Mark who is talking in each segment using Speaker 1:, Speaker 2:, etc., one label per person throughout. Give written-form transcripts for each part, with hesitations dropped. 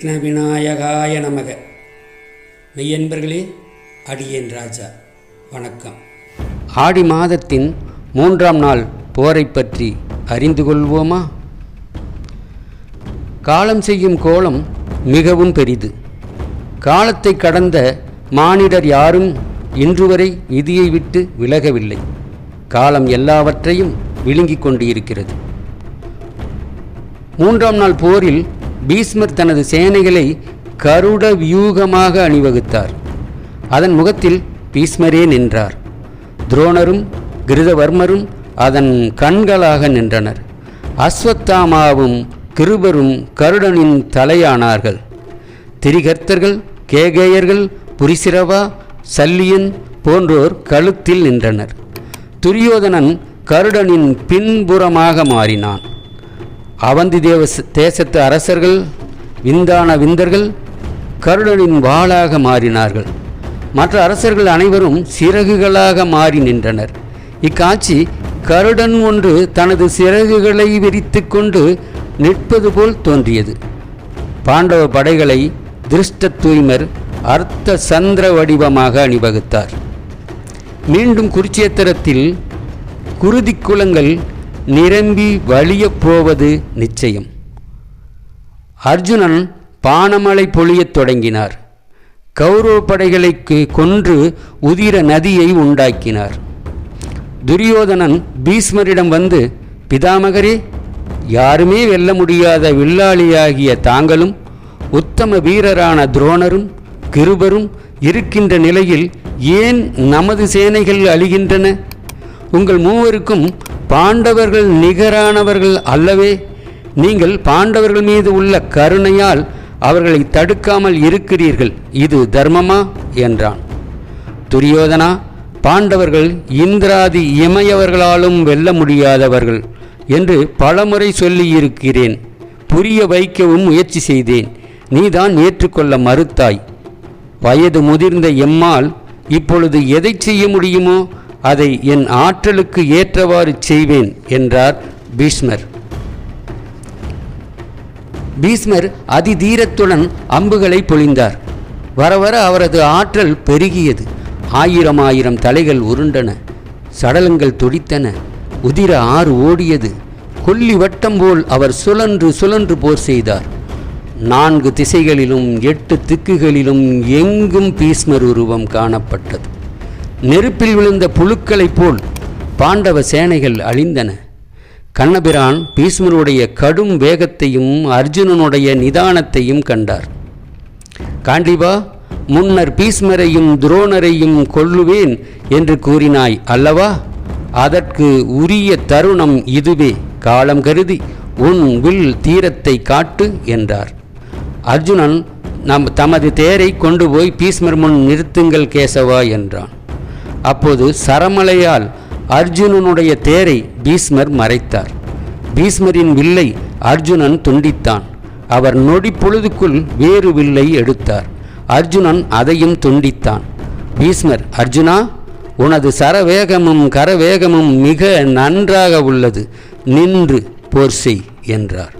Speaker 1: விக்ன விநாயகாய நமக. மெய்யன்பர்களே, அடியேன் ராஜா வணக்கம். ஆடி மாதத்தின் 3ஆம் நாள் போரை பற்றி அறிந்து கொள்வோமா? காலம் செய்யும் கோலம் மிகவும் பெரிது. காலத்தை கடந்த மானிடர் யாரும் இன்று வரை விதியை விட்டு விலகவில்லை. காலம் எல்லாவற்றையும் விழுங்கிக் கொண்டு இருக்கிறது. 3ஆம் நாள் போரில் பீஷ்மர் தனது சேனைகளை கருட வியூகமாக அணிவகுத்தார். அதன் முகத்தில் பீஷ்மரே நின்றார். துரோணரும் கிருதவர்மரும் அதன் கண்களாக நின்றனர். அஸ்வத்தாமாவும் கிருபரும் கருடனின் தலையானார்கள். திரிகர்த்தர்கள், கேகேயர்கள், புரிசிரவா, சல்லியன் போன்றோர் கழுத்தில் நின்றனர். துரியோதனன் கருடனின் பின்புறமாக மாறினான். அவந்தி தேசத்து அரசர்கள், விந்தான விந்தர்கள் கருடனின் வாளாக மாறினார்கள். மற்ற அரசர்கள் அனைவரும் சிறகுகளாக மாறி நின்றனர். இக்காட்சி கருடன் ஒன்று தனது சிறகுகளை விரித்து கொண்டு நிற்பது போல் தோன்றியது. பாண்டவ படைகளை திருஷ்ட தூய்மர் அர்த்த சந்திர வடிவமாக அணிவகுத்தார். மீண்டும் குருட்சேத்திரத்தில் குருதி குலங்கள் நிரம்பி வழியப் போவது நிச்சயம். அர்ஜுனன் பானமழை பொழியத் தொடங்கினார். கௌரவ படைகளுக்கு கொன்று உதிர நதியை உண்டாக்கினார். துரியோதனன் பீஷ்மரிடம் வந்து, பிதாமகரே, யாருமே வெல்ல முடியாத வில்லாளியாகிய தாங்களும் உத்தம வீரரான துரோணரும் கிருபரும் இருக்கின்ற நிலையில் ஏன் நமது சேனைகள் அழிகின்றன? உங்கள் மூவருக்கும் பாண்டவர்கள் நிகரானவர்கள் அல்லவே? நீங்கள் பாண்டவர்கள் மீது உள்ள கருணையால் அவர்களை தடுக்காமல் இருக்கிறீர்கள். இது தர்மமா என்றான். துரியோதனா, பாண்டவர்கள் இந்திராதி இமையவர்களாலும் வெல்ல முடியாதவர்கள் என்று பலமுறை சொல்லியிருக்கிறேன். புரிய வைக்கவும் முயற்சி செய்தேன். நீதான் ஏற்றுக்கொள்ள மறுத்தாய். வயது முதிர்ந்த எம்மால் இப்பொழுது எதை செய்ய முடியுமோ அதை என் ஆற்றலுக்கு ஏற்றவாறு செய்வேன் என்றார் பீஷ்மர். பீஷ்மர் அதிதீரத்துடன் அம்புகளை பொழிந்தார். வர வர அவரது ஆற்றல் பெருகியது. ஆயிரம் தலைகள் உருண்டன. சடலங்கள் துடித்தன. உதிர ஆறு ஓடியது. கொல்லி வட்டம் போல் அவர் சுழன்று சுழன்று போர் செய்தார். 4 திசைகளிலும் 8 திக்குகளிலும் எங்கும் பீஷ்மர் உருவம் காணப்பட்டது. நெருப்பில் விழுந்த புழுக்களைப் போல் பாண்டவ சேனைகள் அழிந்தன. கண்ணபிரான் பீஷ்மருடைய கடும் வேகத்தையும் அர்ஜுனனுடைய நிதானத்தையும் கண்டார். காண்டிபா, முன்னர் பீஷ்மரையும் துரோணரையும் கொல்லுவேன் என்று கூறினாய் அல்லவா? அதற்கு உரிய தருணம் இதுவே. காலம் கருதி உன் வில் தீரத்தை காட்டு என்றார். அர்ஜுனன் தமது தேரை கொண்டு போய் பீஷ்மர் முன் நிறுத்துங்கள் கேசவா என்றான். அப்போது சரமலையால் அர்ஜுனனுடைய தேரை பீஷ்மர் மறைத்தார். பீஷ்மரின் வில்லை அர்ஜுனன் துண்டித்தான். அவர் நொடி பொழுதுக்குள் வேறு வில்லை எடுத்தார். அர்ஜுனன் அதையும் துண்டித்தான். பீஷ்மர், அர்ஜுனா, உனது சரவேகமும் கரவேகமும் மிக நன்றாக உள்ளது. நின்று போர் செய் என்றார்.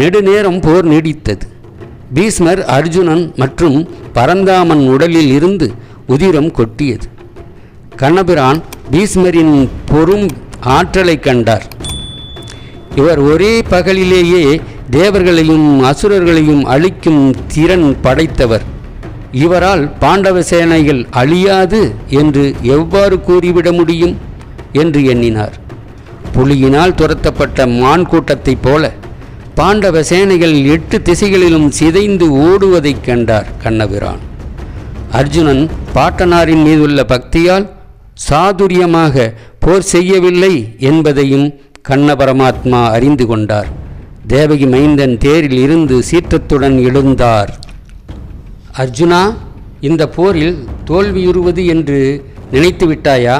Speaker 1: நெடுநேரம் போர் நீடித்தது. பீஷ்மர், அர்ஜுனன் மற்றும் பரந்தாமன் உடலில் இருந்து உதிரம் கொட்டியது. கண்ணபிரான் பீஷ்மரின் பொறும் ஆற்றலை கண்டார். இவர் ஒரே பகலிலேயே தேவர்களையும் அசுரர்களையும் அழிக்கும் திறன் படைத்தவர். இவரால் பாண்டவ சேனைகள் அழியாது என்று எவ்வாறு கூறிவிட முடியும் என்று எண்ணினார். புலியினால் துரத்தப்பட்ட மான் கூட்டத்தைப் போல பாண்டவ சேனைகள் 8 திசைகளிலும் சிதைந்து ஓடுவதைக் கண்டார் கண்ணபிரான். அர்ஜுனன் பாட்டனாரின் மீதுள்ள பக்தியால் சாதுரியமாக போர் செய்யவில்லை என்பதையும் கண்ண பரமாத்மா அறிந்து கொண்டார். தேவகி மைந்தன் தேரில் இருந்து சீற்றத்துடன் எழுந்தார். அர்ஜுனா, இந்த போரில் தோல்வியுறுவது என்று நினைத்து விட்டாயா?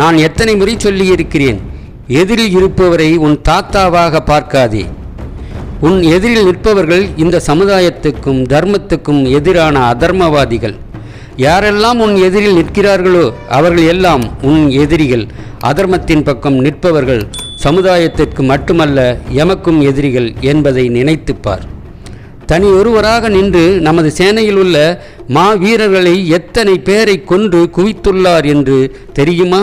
Speaker 1: நான் எத்தனை முறை சொல்லியிருக்கிறேன், எதிரில் இருப்பவரை உன் தாத்தாவாக பார்க்காதே. உன் எதிரில் நிற்பவர்கள் இந்த சமுதாயத்துக்கும் தர்மத்துக்கும் எதிரான அதர்மவாதிகள். யாரெல்லாம் உன் எதிரில் நிற்கிறார்களோ அவர்கள் எல்லாம் உன் எதிரிகள். அதர்மத்தின் பக்கம் நிற்பவர்கள் சமுதாயத்திற்கு மட்டுமல்ல எமக்கும் எதிரிகள் என்பதை நினைத்துப்பார். தனி ஒருவராக நின்று நமது சேனையில் உள்ள மாவீரர்களை எத்தனை பேரை கொன்று குவித்துள்ளார் என்று தெரியுமா?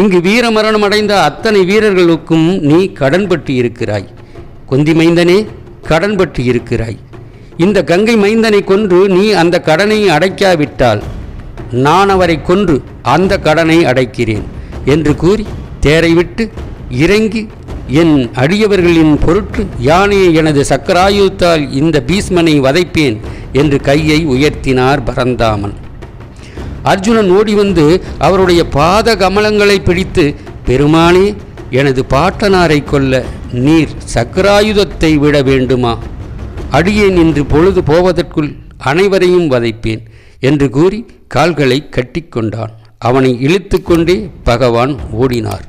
Speaker 1: இங்கு வீரமரணம் அடைந்த அத்தனை வீரர்களுக்கும் நீ கடன்பட்டு இருக்கிறாய். குந்தி மைந்தனே, கடன்பட்டு இருக்கிறாய். இந்த கங்கை மைந்தனை கொன்று நீ அந்த கடனை அடைக்காவிட்டால் நான் அவரை கொன்று அந்த கடனை அடைக்கிறேன் என்று கூறி தேரை விட்டு இறங்கி என் அடியவர்களின் பொருட்டு யானையை எனது சக்கராயுதத்தால் இந்த பீஷ்மனை வதைப்பேன் என்று கையை உயர்த்தினார் பரந்தாமன். அர்ஜுனன் ஓடி வந்து அவருடைய பாத கமலங்களை பிடித்து, பெருமானே, எனது பாட்டனாரை கொல்ல நீர் சக்கராயுதத்தை விட வேண்டுமா? அடியேன் இன்று பொழுது போவதற்குள் அனைவரையும் வதைப்பேன் என்று கூறி கால்களை கட்டிக்கொண்டான். அவனை இழுத்து கொண்டே பகவான் ஓடினார்.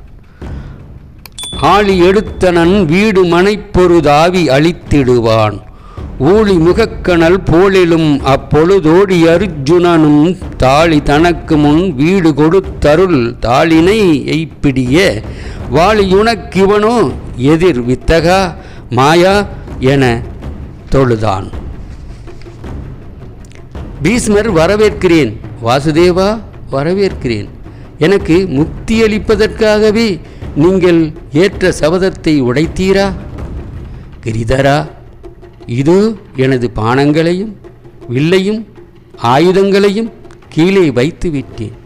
Speaker 1: ஆழி எடுத்தனன் வீடு மனைப்பொருதாவி அழித்திடுவான். ஊழி முகக்கணல் போலிலும் அப்பொழுதோடி அர்ஜுனனும் தாளி தனக்கு முன் வீடு கொடுத்தருள் தாளினை எய்ப்பிடிய வாளியுனக்கிவனோ எதிர் வித்தகா மாயா என தொழுதான். பீஷ்மர், வரவேற்கிறேன். வாசுதேவா, வரவேற்கிறேன். எனக்கு முக்தியளிப்பதற்காகவே நீங்கள் ஏற்ற சபதத்தை உடைத்தீரா? கிரிதரா, இதோ எனது பானங்களையும் வில்லையும் ஆயுதங்களையும் கீழே வைத்து விட்டேன்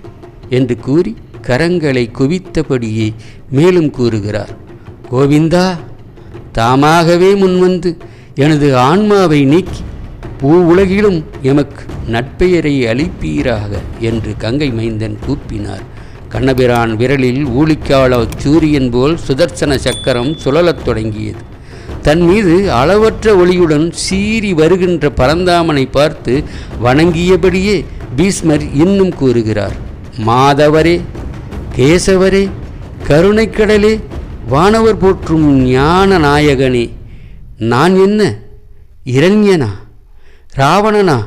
Speaker 1: என்று கூறி கரங்களை குவித்தபடியே மேலும் கூறுகிறார். கோவிந்தா, தாமாகவே முன்வந்து எனது ஆன்மாவை நீக்கி பூ உலகிலும் எமக்கு நட்பெயரை அளிப்பீராக என்று கங்கை மைந்தன் கூப்பினார். கண்ணபிரான் விரலில் ஊழிக்கால சூரியன் போல் சுதர்சன சக்கரம் சுழலத் தொடங்கியது. தன் மீது அளவற்ற ஒளியுடன் சீறி வருகின்ற பரந்தாமனை பார்த்து வணங்கியபடியே பீஷ்மர் இன்னும் கூறுகிறார். மாதவரே, கேசவரே, கருணைக்கடலே, வானவர் போற்றும் ஞான நாயகனே, நான் என்ன இரண்யனா, ராவணனா?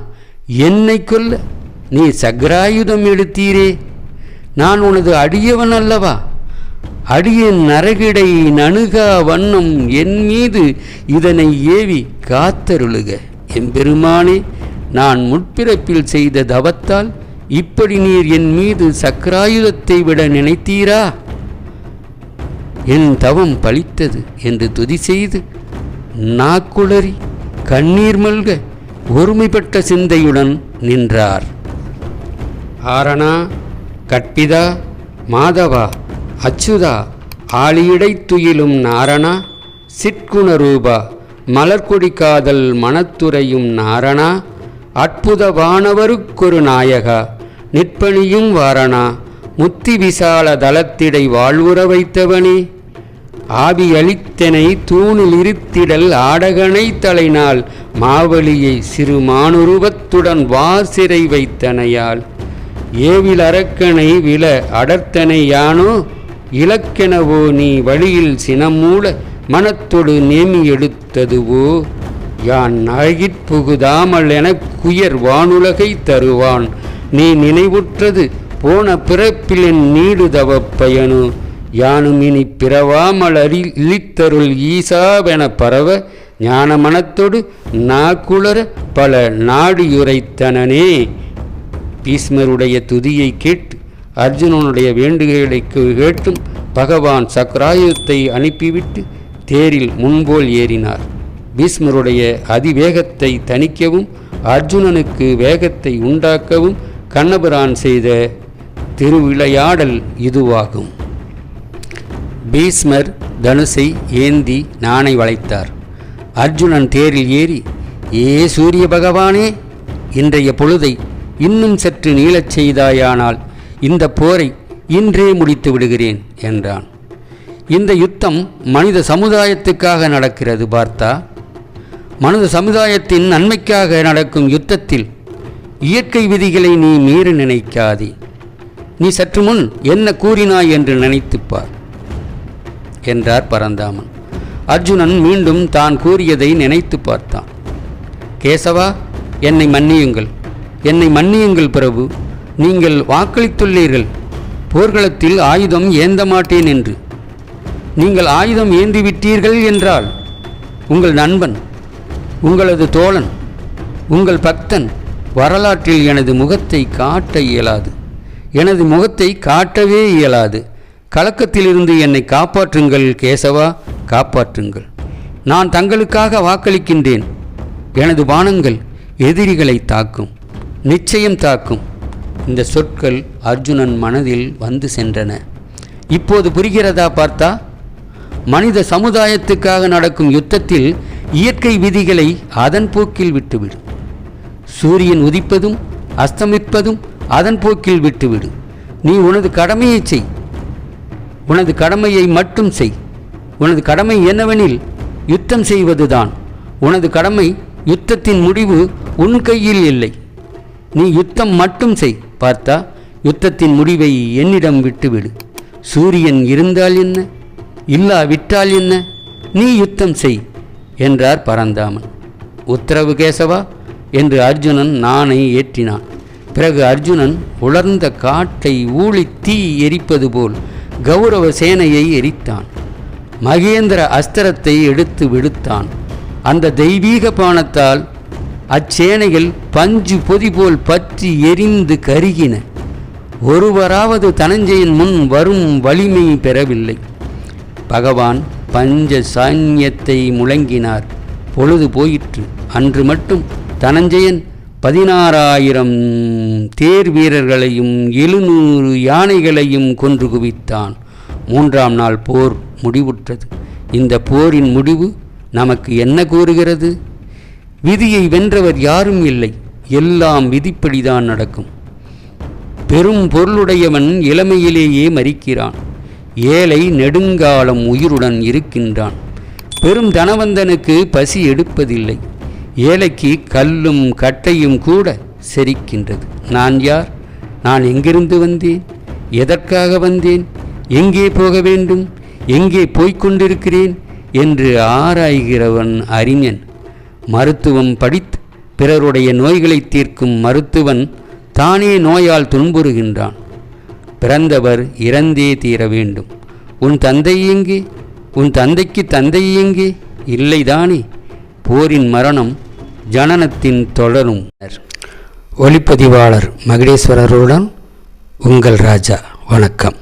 Speaker 1: என்னை கொல்ல நீ சக்கராயுதம் எடுத்தீரே. நான் உனது அடியவன் அல்லவா? அடியேன் நரகிடை நணுகா வண்ணம் என் மீது இதனை ஏவி காத்தருளுக. எம்பெருமானே, நான் முற்பிறப்பில் செய்த தவத்தால் இப்படி நீர் என் மீது சக்கராயுதத்தை விட நினைத்தீரா? என் தவம் பலித்தது என்று துதி செய்து நாக்குளறி கண்ணீர் மல்க ஒருமைப்பட்ட சிந்தையுடன் நின்றார். ஆரணா, கற்பிதா, மாதவா, அச்சுதா, ஆளியடை துயிலும் நாரணா, சிற்குணரூபா, மலர்கொடி காதல் மனத்துறையும் நாரணா, அற்புத வானவருக்கொரு நாயகா, நிற்பணியும் வாரணா, முத்தி விசால தளத்திடை வாழ்வுற வைத்தவனே, ஆவி அளித்தனை தூணில் இருத்திடல் ஆடகனை தலைநாள் மாவலியை சிறு மானுருவத்துடன் வாசிறை வைத்தனையால் ஏவில் அரக்கனை வில அடர்த்தனை யானோ இலக்கெனவோ நீ வழியில் சினமூல மனத்தொடு நேமி எடுத்ததுவோ யான் அழகிற்புகுதாமல் எனக் குயர் வானுலகை தருவான் நீ நினைவுற்றது போன பிறப்பில் என் நீடுதவ பயனு யானும் இனி பிறவாமல் இழித்தருள் ஈசாவென பரவ ஞான மனத்தொடு நாக்குளர பல நாடியுரைத்தனனே. பீஷ்மருடைய துதியை கேட்டு அர்ஜுனனுடைய வேண்டுகைகளை கேட்டும் பகவான் சக்கராயுதத்தை அனுப்பிவிட்டு தேரில் முன்போல் ஏறினார். பீஷ்மருடைய அதிவேகத்தை தணிக்கவும் அர்ஜுனனுக்கு வேகத்தை உண்டாக்கவும் கண்ணபிரான் செய்த திருவிளையாடல் இதுவாகும். பீஷ்மர் தனுசை ஏந்தி நாணை வளைத்தார். அர்ஜுனன் தேரில் ஏறி, ஏ சூரிய பகவானே, இன்றைய பொழுதை இன்னும் சற்று நீளச் செய்தாயானால் இந்த போரை இன்றே முடித்து விடுகிறேன் என்றான். இந்த யுத்தம் மனித சமுதாயத்துக்காக நடக்கிறது பார்த்தா. மனித சமுதாயத்தின் நன்மைக்காக நடக்கும் யுத்தத்தில் இயற்கை விதிகளை நீ மீற நினைக்காதே. நீ சற்று முன் என்ன கூறினாய் என்று நினைத்துப்பார் என்றார் பரந்தாமன். அர்ஜுனன் மீண்டும் தான் கூறியதை நினைத்து பார்த்தான். கேசவா, என்னை மன்னியுங்கள், என்னை மன்னியுங்கள் பிரபு. நீங்கள் வாக்களித்துள்ளீர்கள் போர்க்களத்தில் ஆயுதம் ஏந்த மாட்டேன் என்று. நீங்கள் ஆயுதம் ஏந்திவிட்டீர்கள் என்றால் உங்கள் நண்பன் உங்களது தோழன், உங்கள் பக்தன் வரலாற்றில் எனது முகத்தை காட்ட இயலாது. எனது முகத்தை காட்டவே இயலாது. கலக்கத்திலிருந்து என்னை காப்பாற்றுங்கள் கேசவா, காப்பாற்றுங்கள். நான் தங்களுக்காக வாக்களிக்கின்றேன். எனது பானங்கள் எதிரிகளை தாக்கும், நிச்சயம் தாக்கும். இந்த சொற்கள் அர்ஜுனன் மனதில் வந்து சென்றன. இப்போது புரிகிறதா பார்த்தா? மனித சமுதாயத்துக்காக நடக்கும் யுத்தத்தில் இயற்கை விதிகளை அதன் போக்கில் விட்டுவிடு. சூரியன் உதிப்பதும் அஸ்தமிப்பதும் அதன் போக்கில் விட்டுவிடு. நீ உனது கடமையை செய். உனது கடமையை மட்டும் செய். உனது கடமை என்னவெனில் யுத்தம் செய்வதுதான். உனது கடமை. யுத்தத்தின் முடிவு உன் கையில் இல்லை. நீ யுத்தம் மட்டும் செய். பார்த்தா, யுத்தத்தின் முடிவை என்னிடம் விட்டுவிடு. சூரியன் இருந்தால் என்ன, இல்லாவிட்டால் என்ன, நீ யுத்தம் செய் என்றார் பரந்தாமன். உத்தரவு கேசவா என்று அர்ஜுனன் நாணை ஏற்றினான். பிறகு அர்ஜுனன் உலர்ந்த காட்டை ஊழி தீ எரிப்பது போல் கௌரவ சேனையை எரித்தான். மகேந்திர அஸ்திரத்தை எடுத்து விடுத்தான். அந்த தெய்வீக பானத்தால் அச்சேனைகள் பஞ்சு பொதி போல் பற்றி எரிந்து கருகின. ஒருவராவது தனஞ்சயன் முன் வரும் வலிமை பெறவில்லை. பகவான் பஞ்ச சைன்யத்தை முழங்கினார். பொழுது போயிற்று. அன்று மட்டும் தனஞ்சயன் 16,000 தேர் வீரர்களையும் 700 யானைகளையும் கொன்று குவித்தான். 3ஆம் நாள் போர் முடிவுற்றது. இந்த போரின் முடிவு நமக்கு என்ன கூறுகிறது? விதியை வென்றவர் யாரும் இல்லை. எல்லாம் விதிப்படிதான் நடக்கும். பெரும் பொருளுடையவன் இளமையிலேயே மரிக்கிறான். ஏழை நெடுங்காலம் உயிருடன் இருக்கின்றான். பெரும் தனவந்தனுக்கு பசி எடுப்பதில்லை. ஏழைக்கு கல்லும் கட்டையும் கூட செரிக்கின்றது. நான் யார்? நான் எங்கிருந்து வந்தேன்? எதற்காக வந்தேன்? எங்கே போக வேண்டும்? எங்கே போய்கொண்டிருக்கிறேன் என்று ஆராய்கிறவன் அறிஞன். மருத்துவம் படித்து பிறருடைய நோய்களை தீர்க்கும் மருத்துவன் தானே நோயால் துன்புறுகின்றான். பிறந்தவர் இறந்தே தீர வேண்டும். உன் தந்தை எங்கே? உன் தந்தைக்கு தந்தை எங்கே? இல்லைதானே. போரின் மரணம் ஜனனத்தின் தொடரும். ஒளிப்பதிவாளர் மகுடேஸ்வரருடன் உங்கள் ராஜா. வணக்கம்.